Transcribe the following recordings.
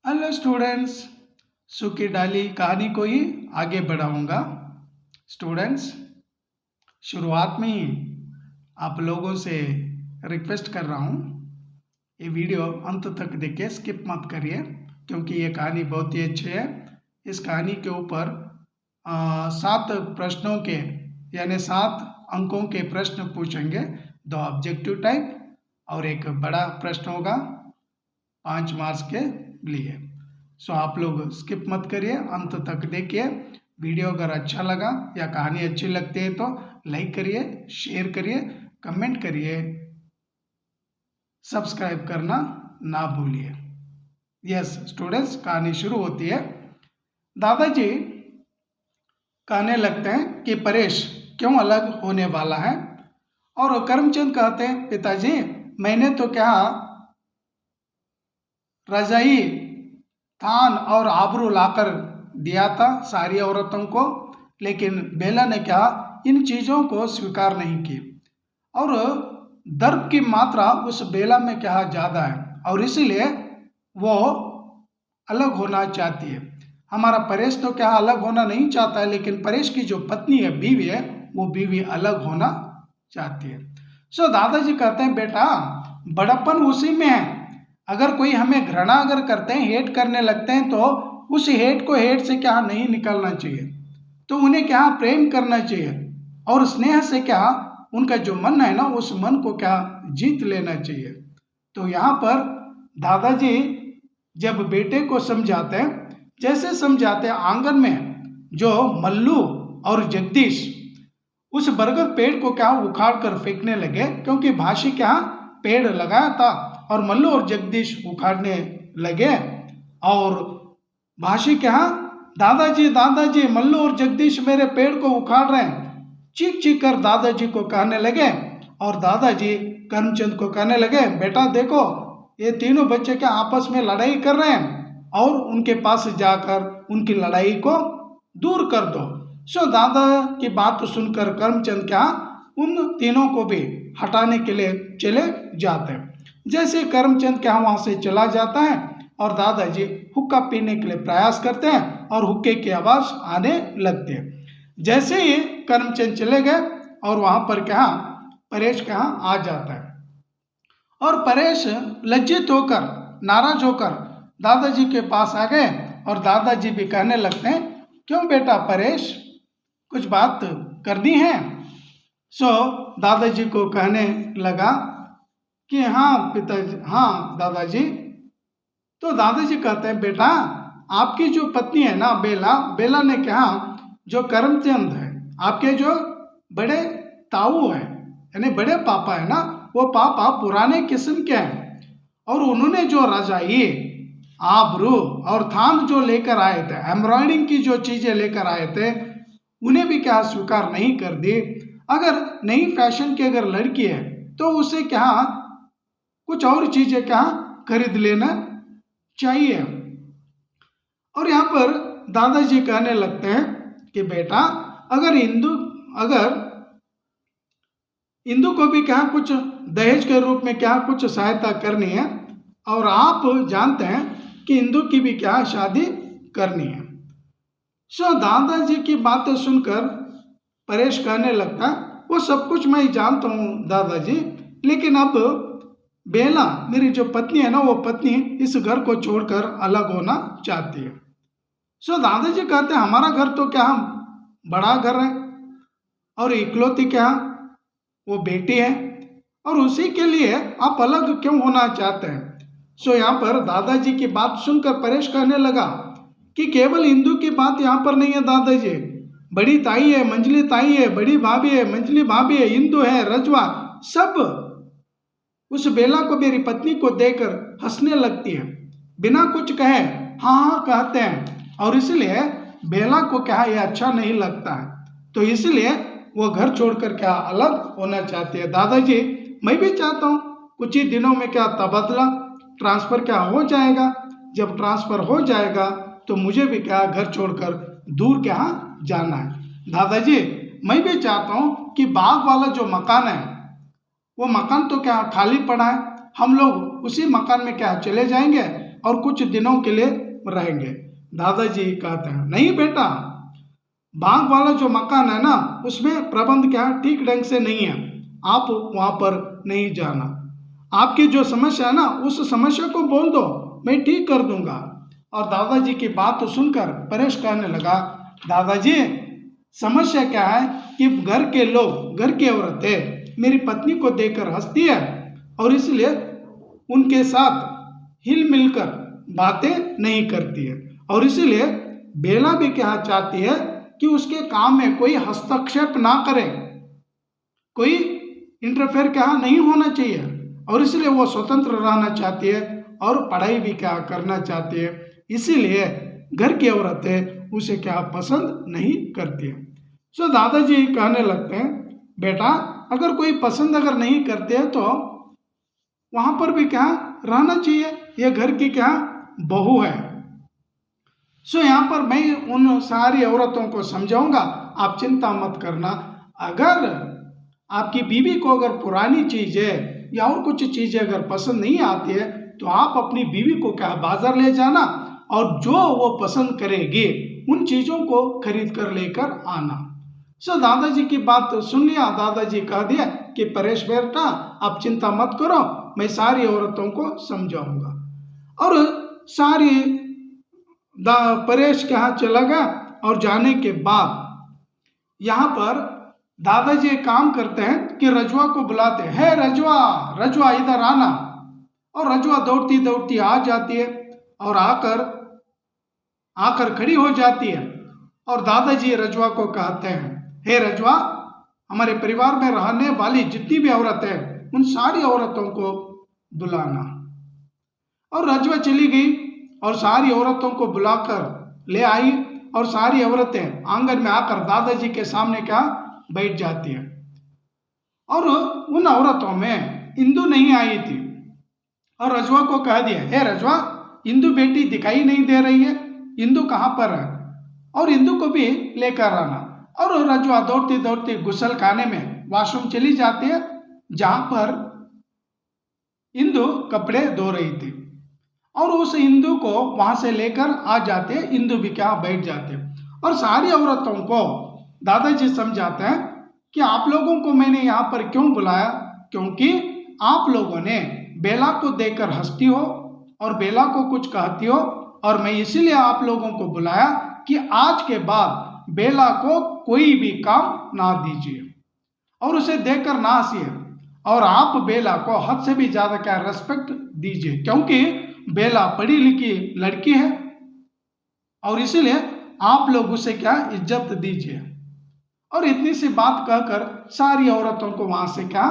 Hello students, सुखी डाली कहानी को ही आगे बढ़ाऊंगा। स्टूडेंट्स, शुरुआत में ही आप लोगों से रिक्वेस्ट कर रहा हूँ, ये वीडियो अंत तक देखिए, स्किप मत करिए क्योंकि ये कहानी बहुत ही अच्छी है। इस कहानी के ऊपर 7 प्रश्नों के यानी 7 अंकों के प्रश्न पूछेंगे, 2 ऑब्जेक्टिव टाइप और एक बड़ा प्रश्न होगा 5 मार्क्स के लिए। सो आप लोग स्किप मत करिए, अंत तक देखिए। वीडियो अगर अच्छा लगा या कहानी अच्छी लगती है तो लाइक करिए, शेयर करिए, कमेंट करिए, सब्सक्राइब करना ना भूलिए। यस स्टूडेंट्स, कहानी शुरू होती है। दादाजी कहने लगते हैं कि परेश क्यों अलग होने वाला है, और करमचंद कहते हैं पिताजी मैंने तो क्या रजाई, थान और आबरू लाकर दिया था सारी औरतों को, लेकिन बेला ने क्या इन चीज़ों को स्वीकार नहीं की, और दर्द की मात्रा उस बेला में क्या ज़्यादा है और इसीलिए वो अलग होना चाहती है। हमारा परेश तो क्या अलग होना नहीं चाहता है, लेकिन परेश की जो पत्नी है, बीवी है, वो बीवी अलग होना चाहती है। सो दादाजी कहते हैं बेटा बड़प्पन उसी में है। अगर कोई हमें घृणा अगर करते हैं, हेट करने लगते हैं, तो उस हेट को हेट से क्या नहीं निकालना चाहिए, तो उन्हें क्या प्रेम करना चाहिए और स्नेह से क्या उनका जो मन है ना, उस मन को क्या जीत लेना चाहिए। तो यहाँ पर दादाजी जब बेटे को समझाते हैं, जैसे समझाते हैं, आंगन में जो मल्लू और जगदीश उस बरगद पेड़ को क्या उखाड़ कर फेंकने लगे, क्योंकि भाषी क्या पेड़ लगाया था और मल्लू और जगदीश उखाड़ने लगे, और भाषी क्या दादाजी दादाजी मल्लू और जगदीश मेरे पेड़ को उखाड़ रहे हैं, चीख चीख कर दादाजी को कहने लगे। और दादाजी करमचंद को कहने लगे बेटा देखो ये तीनों बच्चे क्या आपस में लड़ाई कर रहे हैं और उनके पास जाकर उनकी लड़ाई को दूर कर दो। सो दादा की बात सुनकर करमचंद क्या उन तीनों को भी हटाने के लिए चले जाते हैं। जैसे करमचंद क्या वहां से चला जाता है और दादाजी हुक्का पीने के लिए प्रयास करते हैं और हुक्के की आवाज आने लगती है। जैसे ही करमचंद चले गए और वहां पर क्या परेश क्या आ जाता है, और परेश लज्जित होकर नाराज होकर दादाजी के पास आ गए, और दादाजी भी कहने लगते हैं क्यों बेटा परेश कुछ बात करनी है। सो दादाजी को कहने लगा कि हाँ पिताजी, हाँ दादाजी। तो दादाजी कहते हैं बेटा आपकी जो पत्नी है ना बेला ने क्या जो करमचंद है, आपके जो बड़े ताऊ है यानी बड़े पापा है ना, वो पापा पुराने किस्म के हैं, और उन्होंने जो रजाई, आबरू और थान जो लेकर आए थे, एम्ब्रॉयडिंग की जो चीजें लेकर आए थे, उन्हें भी क्या स्वीकार नहीं कर दी। अगर नई फैशन की अगर लड़की है तो उसे क्या कुछ और चीजें क्या खरीद लेना चाहिए। और यहाँ पर दादाजी कहने लगते हैं कि बेटा अगर इंदु को भी क्या कुछ दहेज के रूप में क्या कुछ सहायता करनी है, और आप जानते हैं कि इंदु की भी क्या शादी करनी है। सो दादाजी की बातें सुनकर परेश कहने लगता वो सब कुछ मैं जानता हूँ दादाजी, लेकिन अब बेला मेरी जो पत्नी है ना, वो पत्नी इस घर को छोड़कर अलग होना चाहती है। सो दादाजी कहते हैं हमारा घर तो क्या बड़ा घर है और इकलौती क्या वो बेटी है, और उसी के लिए आप अलग क्यों होना चाहते हैं। सो यहाँ पर दादाजी की बात सुनकर परेश कहने लगा कि केवल इंदु की बात यहाँ पर नहीं है दादाजी, बड़ी ताई है, मंजली ताई है, बड़ी भाभी है, मंजली भाभी है, इंदु है, रजवा, सब उस बेला को मेरी पत्नी को देखकर हंसने लगती है, बिना कुछ कहे हाँ हाँ कहते हैं, और इसलिए बेला को क्या ये अच्छा नहीं लगता है, तो इसलिए वो घर छोड़कर क्या अलग होना चाहती है। दादाजी मैं भी चाहता हूँ, कुछ ही दिनों में क्या तबादला ट्रांसफर क्या हो जाएगा, जब ट्रांसफर हो जाएगा तो मुझे भी क्या घर छोड़कर दूर क्या जाना है। दादाजी मैं भी चाहता हूँ कि बाग वाला जो मकान है वो मकान तो क्या खाली पड़ा है, हम लोग उसी मकान में क्या चले जाएंगे और कुछ दिनों के लिए रहेंगे। दादाजी कहते हैं नहीं बेटा, बाग वाला जो मकान है ना उसमें प्रबंध क्या ठीक ढंग से नहीं है, आप वहां पर नहीं जाना। आपकी जो समस्या है ना उस समस्या को बोल दो, मैं ठीक कर दूंगा। और दादाजी की बात सुनकर परेश कहने लगा, दादाजी समस्या क्या है कि घर के लोग, घर की औरतें मेरी पत्नी को देखकर हंसती है और इसलिए उनके साथ हिल मिलकर बातें नहीं करती है, और इसलिए बेला भी क्या चाहती है कि उसके काम में कोई हस्तक्षेप ना करे, कोई इंटरफेयर क्या नहीं होना चाहिए, और इसलिए वो स्वतंत्र रहना चाहती है और पढ़ाई भी क्या करना चाहती है। इसीलिए घर की औरतें उसे क्या पसंद नहीं करती है। सो दादाजी कहने लगते हैं, बेटा अगर कोई पसंद अगर नहीं करते हैं तो वहां पर भी क्या रहना चाहिए, ये घर की क्या बहू है। सो यहाँ पर मैं उन सारी औरतों को समझाऊंगा, आप चिंता मत करना। अगर आपकी बीवी को अगर पुरानी चीजें या और कुछ चीजें अगर पसंद नहीं आती है तो आप अपनी बीवी को क्या बाजार ले जाना और जो वो पसंद करेगी उन चीजों को खरीद कर लेकर आना। सो दादाजी की बात सुन लिया। दादाजी कह दिया कि परेश बेटा आप चिंता मत करो, मैं सारी औरतों को समझाऊंगा। और सारी परेश के यहाँ चला गया और जाने के बाद यहाँ पर दादाजी एक काम करते हैं कि रजवा को बुलाते हैं, हे रजवा, रजवा इधर आना। और रजवा दौड़ती दौड़ती आ जाती है और आकर खड़ी हो जाती है। और दादाजी रजवा को कहते हैं, हे रजवा, हमारे परिवार में रहने वाली जितनी भी औरतें हैं उन सारी औरतों को बुलाना। और रजवा चली गई और सारी औरतों को बुलाकर ले आई और सारी औरतें आंगन में आकर दादाजी के सामने क्या बैठ जाती है। और उन औरतों में इंदु नहीं आई थी और रजवा को कह दिया, हे रजवा, इंदु बेटी दिखाई नहीं दे रही है, इंदु कहाँ पर है, और इंदु को भी लेकर आना। और रजवा दौड़ती दौड़ती गुसल खाने में वॉशरूम चली जाती है जहां पर इंदु कपड़े धो रही थी। और उस इंदु को वहां से लेकर आ जाते हैं, इंदु भी क्या बैठ जाते हैं। और सारी औरतों को दादाजी समझाते हैं कि आप लोगों को मैंने यहाँ पर क्यों बुलाया, क्योंकि आप लोगों ने बेला को देखकर हंसती हो और बेला को कुछ कहती हो, और मैं इसीलिए आप लोगों को बुलाया कि आज के बाद बेला को कोई भी काम ना दीजिए और उसे देखकर ना हंसिए, और आप बेला को हद से भी ज्यादा क्या रेस्पेक्ट दीजिए, क्योंकि बेला पढ़ी लिखी लड़की है और इसीलिए आप लोग उसे क्या इज्जत दीजिए। और इतनी सी बात कहकर सारी औरतों को वहां से क्या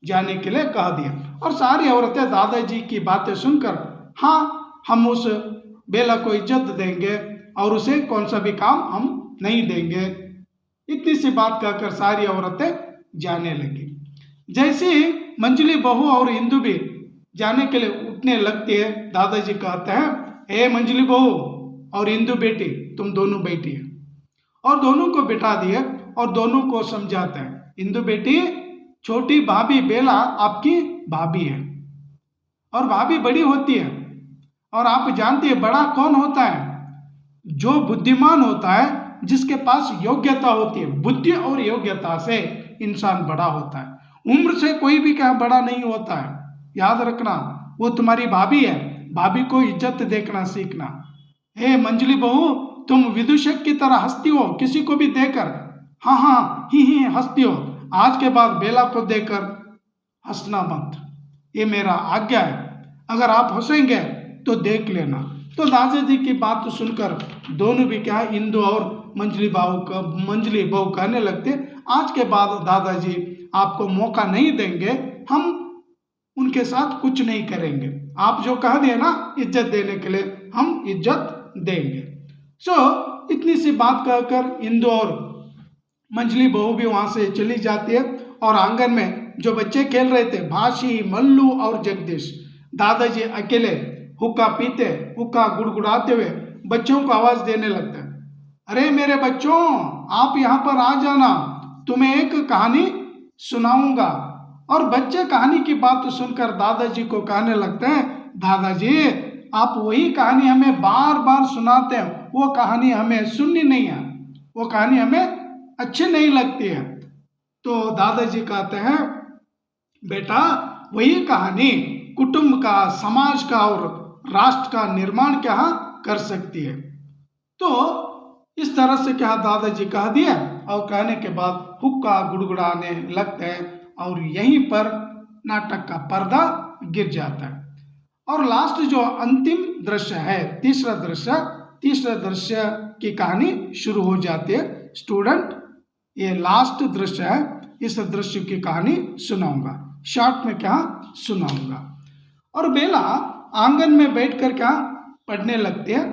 जाने के लिए कह दिया। और सारी औरतें दादाजी की बातें सुनकर, हाँ हम उस बेला को इज्जत देंगे और उसे कौन सा भी काम हम नहीं देंगे, इतनी सी बात कहकर सारी औरतें जाने लगी। जैसे ही मंजली बहू और इंदु भी जाने के लिए उठने लगती है, दादाजी कहते हैं, हे मंजली बहू और इंदु बेटी, तुम दोनों बैठिए। और दोनों को बिठा दिए और दोनों को समझाते हैं, इंदु बेटी, छोटी भाभी बेला आपकी भाभी है और भाभी बड़ी होती है, और आप जानती है बड़ा कौन होता है, जो बुद्धिमान होता है, जिसके पास योग्यता होती है। बुद्धि और योग्यता से इंसान बड़ा होता है, उम्र से कोई भी क्या बड़ा नहीं होता है। याद रखना, वो तुम्हारी भाभी है, भाभी को इज्जत देखना सीखना। हे मंजली बहू, तुम विदूषक की तरह हंसती हो किसी को भी देकर, हाँ हाँ ही हंसती हो, आज के बाद बेला को देखकर हंसना मत, ये मेरा आज्ञा है, अगर आप हंसेंगे तो देख लेना। तो दादाजी की बात सुनकर दोनों भी क्या, इंदु और मंजली बहू कहने लगते, आज के बाद दादाजी आपको मौका नहीं देंगे, हम उनके साथ कुछ नहीं करेंगे, आप जो कह दिए ना इज्जत देने के लिए, हम इज्जत देंगे। इतनी सी बात कहकर इंदु और मंजली बहू भी वहां से चली जाती है। और आंगन में जो बच्चे खेल रहे थे, भाशी, मल्लू और जगदीश, दादाजी अकेले हुक्का पीते, हुक्का गुड़गुड़ाते हुए बच्चों को आवाज देने लगते हैं, अरे मेरे बच्चों, आप यहाँ पर आ जाना, तुम्हें एक कहानी सुनाऊंगा। और बच्चे कहानी की बात सुनकर दादाजी को कहने लगते हैं, दादाजी आप वही कहानी हमें बार बार सुनाते हैं, वो कहानी हमें सुननी नहीं है, वो कहानी हमें अच्छी नहीं लगती है। तो दादाजी कहते हैं बेटा वही कहानी कुटुंब का, समाज का और राष्ट्र का निर्माण क्या कर सकती है। तो इस तरह से क्या दादाजी कह दिया और कहने के बाद हुक्का गुड़गुड़ाने लगते हैं और यहीं पर नाटक का पर्दा गिर जाता है। और लास्ट जो अंतिम दृश्य है, तीसरा दृश्य की कहानी शुरू हो जाती है। स्टूडेंट ये लास्ट दृश्य है, इस दृश्य की कहानी सुनाऊंगा, शॉर्ट में क्या सुनाऊंगा। और बेला आंगन में बैठकर क्या पढ़ने लगती है,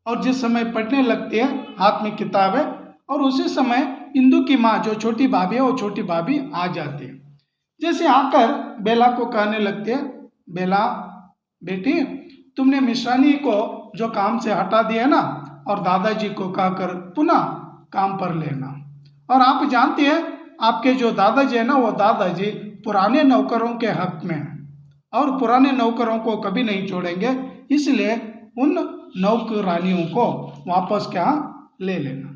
और जिस समय पढ़ने लगती है हाथ में किताब है, और उसी समय इंदु की माँ जो छोटी भाभी है वो छोटी भाभी आ जाती है। जैसे आकर बेला को कहने लगती है, बेला बेटी तुमने मिश्रानी को जो काम से हटा दिया ना, और दादाजी को कहकर पुनः काम पर लेना। और आप जानते हैं आपके जो दादाजी है ना, वो दादाजी पुराने नौकरों के हक में है और पुराने नौकरों को कभी नहीं छोड़ेंगे, इसलिए उन नौकरानियों को वापस क्या ले लेना।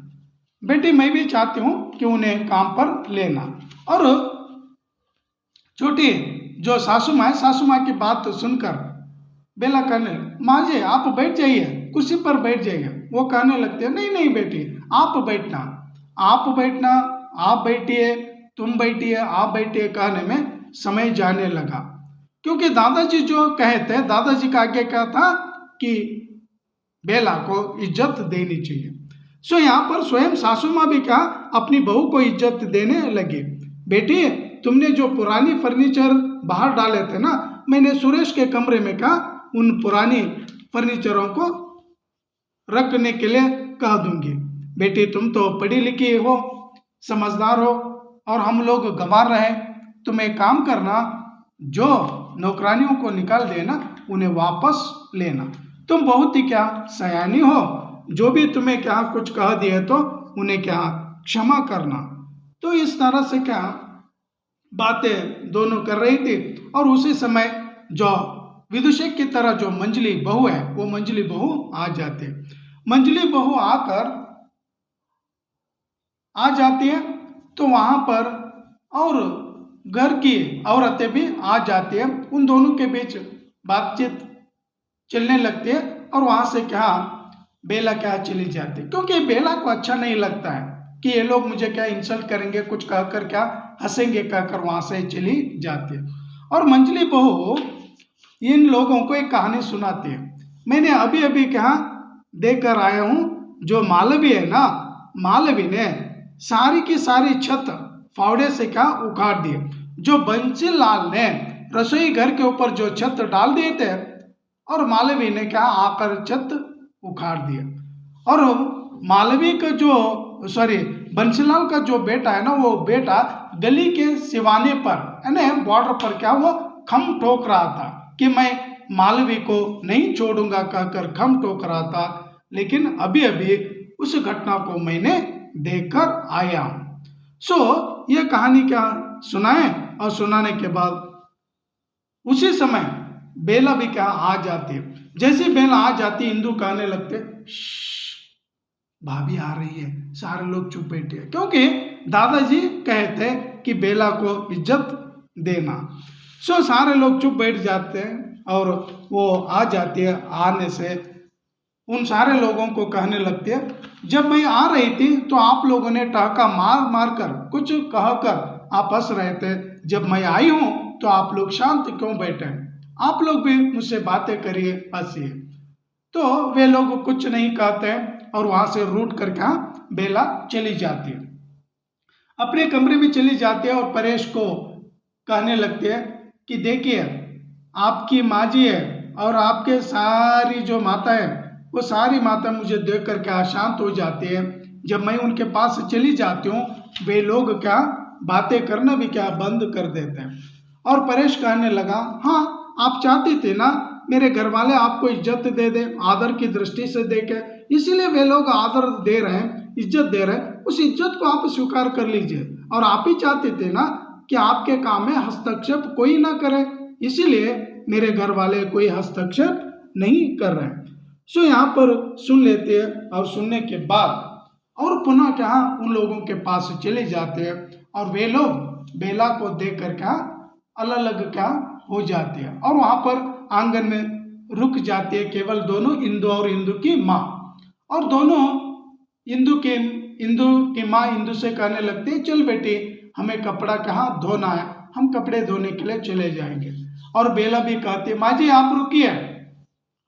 बेटी मैं भी चाहती हूँ कि उन्हें काम पर लेना। और छोटी जो सासू माँ की बात सुनकर बेला कहने माँ जी आप बैठ जाइए, कुर्सी पर बैठ जाइए। वो कहने लगते हैं नहीं नहीं बेटी आप बैठना, आप बैठिए, तुम बैठिए, आप बैठिए कहने में समय जाने लगा, क्योंकि दादाजी जो कहे थे, दादाजी का आगे क्या था कि बेला को इज्जत देनी चाहिए। सो यहाँ पर स्वयं सासू माँ भी क्या अपनी बहू को इज्जत देने लगी। बेटी तुमने जो पुरानी फर्नीचर बाहर डाले थे ना, मैंने सुरेश के कमरे में क्या उन पुरानी फर्नीचरों को रखने के लिए कह दूंगी। बेटी तुम तो पढ़ी लिखी हो, समझदार हो, और हम लोग गंवार रहे, तुम एक काम करना, जो नौकरानियों को निकाल देना उन्हें वापस लेना। तुम बहुत ही क्या सयानी हो, जो भी तुम्हें क्या कुछ कह दिए तो उन्हें क्या क्षमा करना। तो इस तरह से क्या बातें दोनों कर रही थी। और उसी समय जो विदुषक की तरह जो मंजली बहू है, वो मंजली बहू आ जाती है। मंजली बहू आ जाती है तो वहां पर और घर की औरतें भी आ जाती है, उन दोनों के बीच बातचीत चलने लगती है। और वहां से क्या बेला क्या चली जाती है, क्योंकि बेला को अच्छा नहीं लगता है कि ये लोग मुझे क्या इंसल्ट करेंगे, कुछ कहकर क्या हंसेंगे कहकर वहां से चली जाती है। और मंजली बहू इन लोगों को एक कहानी सुनाती है। मैंने अभी अभी क्या देकर आया हूं, जो मालवी है ना, मालवी ने सारी की सारी छत फावड़े से क्या उखाड़ दी। जो बंसीलाल ने रसोई घर के ऊपर जो छत डाल दिए थे, और मालवी ने क्या आकर छत उखाड़ दिया। और मालवी का बंसीलाल का जो बेटा है ना, वो बेटा गली के सिवाने पर यानी बॉर्डर पर क्या वो खम ठोक रहा था कि मैं मालवी को नहीं छोड़ूंगा कहकर खम ठोक रहा था। लेकिन अभी अभी उस घटना को मैंने देखकर आया हूं। सो ये कहानी क्या सुनाए, और सुनाने के बाद उसी समय बेला भी क्या आ जाती है। जैसे बेला आ जाती, इंदु कहने लगते भाभी आ रही है, सारे लोग चुप बैठे, क्योंकि दादाजी कहते कि बेला को इज्जत देना। सो सारे लोग चुप बैठ जाते हैं और वो आ जाती है। आने से उन सारे लोगों को कहने लगती है, जब मैं आ रही थी तो आप लोगों ने टहका मार मार कर कुछ कहकर आप हंस रहे थे, जब मैं आई हूं तो आप लोग शांत क्यों बैठे, आप लोग भी मुझसे बातें करिए, हंसिए। तो वे लोग कुछ नहीं कहते और वहां से रूट करके बेला चली जाती है, अपने कमरे में चली जाती है। और परेश को कहने लगते हैं कि देखिए आपकी माँ जी है और आपके सारी जो माता है, वो सारी माता मुझे देख कर क्या शांत हो जाती है। जब मैं उनके पास चली जाती हूँ वे लोग क्या बातें करना भी क्या बंद कर देते हैं। और परेश कहने लगा, हाँ आप चाहती थे ना मेरे घर वाले आपको इज्जत दे दे, आदर की दृष्टि से देखे, इसीलिए वे लोग आदर दे रहे हैं, इज्जत दे रहे हैं, उस इज्जत को आप स्वीकार कर लीजिए। और आप ही चाहते थे ना कि आपके काम में हस्तक्षेप कोई ना करे, इसीलिए मेरे घर वाले कोई हस्तक्षेप नहीं कर रहे हैं। सो यहाँ पर सुन लेते हैं और सुनने के बाद और पुनः क्या उन लोगों के पास चले जाते हैं और वे लोग बेला को देख कर क्या अलग अलग क्या हो जाते हैं और वहां पर आंगन में रुक जाते हैं केवल दोनों, इंदु और इंदु की माँ। और दोनों इंदु की माँ इंदु से कहने लगती है, चल बेटी हमें कपड़ा कहाँ धोना है, हम कपड़े धोने के लिए चले जाएंगे। और बेला भी कहती है, माँ जी आप रुकिए,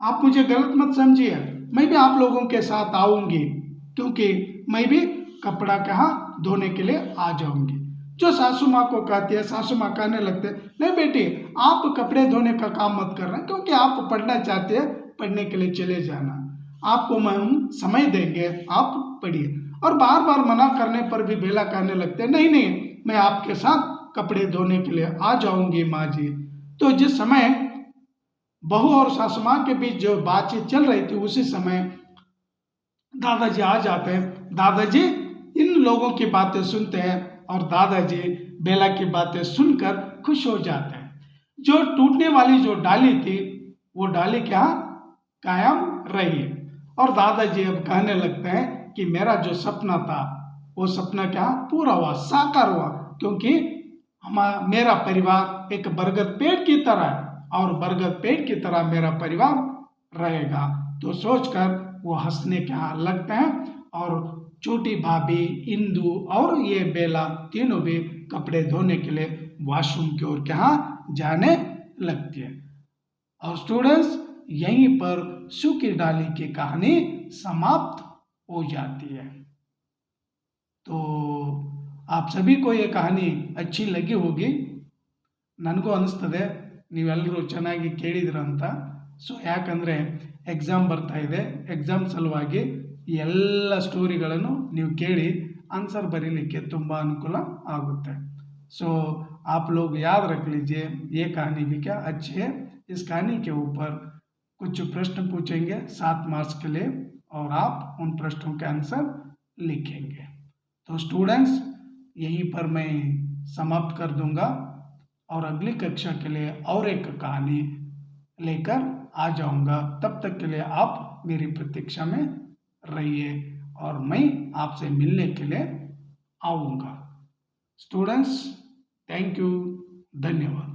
आप मुझे गलत मत समझिए, मैं भी आप लोगों के साथ आऊंगी क्योंकि मैं भी कपड़ा कहाँ धोने के लिए आ जाऊंगी। जो सासू माँ को कहती है, सासू माँ कहने लगते हैं, नहीं बेटी आप कपड़े धोने का काम मत करना क्योंकि आप पढ़ना चाहते हैं, पढ़ने के लिए चले जाना, आपको हम समय देंगे, आप पढ़िए। और बार बार मना करने पर भी बेला कहने लगते हैं, नहीं नहीं मैं आपके साथ कपड़े धोने के लिए आ जाऊंगी माँ जी। तो जिस समय बहू और सासू माँ के बीच जो बातचीत चल रही थी उसी समय दादाजी आ जाते हैं। दादाजी इन लोगों की बातें सुनते हैं और दादाजी बेला की बातें सुनकर खुश हो जाते हैं। जो टूटने वाली जो डाली थी वो डाली क्या कायम रही और दादाजी अब कहने लगते हैं कि मेरा जो सपना था वो सपना क्या पूरा हुआ, साकार हुआ, क्योंकि मेरा परिवार एक बरगद पेड़ की तरह है और बरगद पेड़ की तरह मेरा परिवार रहेगा। तो सोचकर वो हंसने क्या लगते हैं और छोटी भाभी इंदु और ये बेला तीनों भी कपड़े धोने के लिए वॉशरूम की ओर क्या जाने लगती है। और स्टूडेंट्स यहीं पर सूखी डाली की कहानी समाप्त हो जाती है। तो आप सभी को ये कहानी अच्छी लगी होगी, ನನಗೂ ಅನಿಸ್ತದೆ ನೀವೆಲ್ಲರೂ ಚೆನ್ನಾಗಿ ಕೇಳಿದಿರ ಅಂತ। ಸೊ ಯಾಕಂದರೆ ಎಕ್ಸಾಮ್ ಬರ್ತಾ ಇದೆ, ಎಕ್ಸಾಮ್ ಸಲುವಾಗಿ ಈ ಎಲ್ಲ ಸ್ಟೋರಿಗಳನ್ನು ನೀವು ಕೇಳಿ आंसर बरीलिಕ್ಕೆ ತುಂಬ ಅನುಕೂಲ ಆಗುತ್ತೆ। सो आप लोग याद रख लीजिए ये कहानी भी क्या अच्छी है। इस कहानी के ऊपर कुछ प्रश्न पूछेंगे 7 मार्क्स के लिए और आप उन प्रश्नों के आंसर लिखेंगे। तो स्टूडेंट्स यहीं पर मैं समाप्त कर दूंगा और अगली कक्षा के लिए और एक कहानी लेकर आ जाऊंगा। तब तक के लिए आप मेरी प्रतीक्षा में रहिए और मैं आपसे मिलने के लिए आऊँगा। स्टूडेंट्स थैंक यू, धन्यवाद।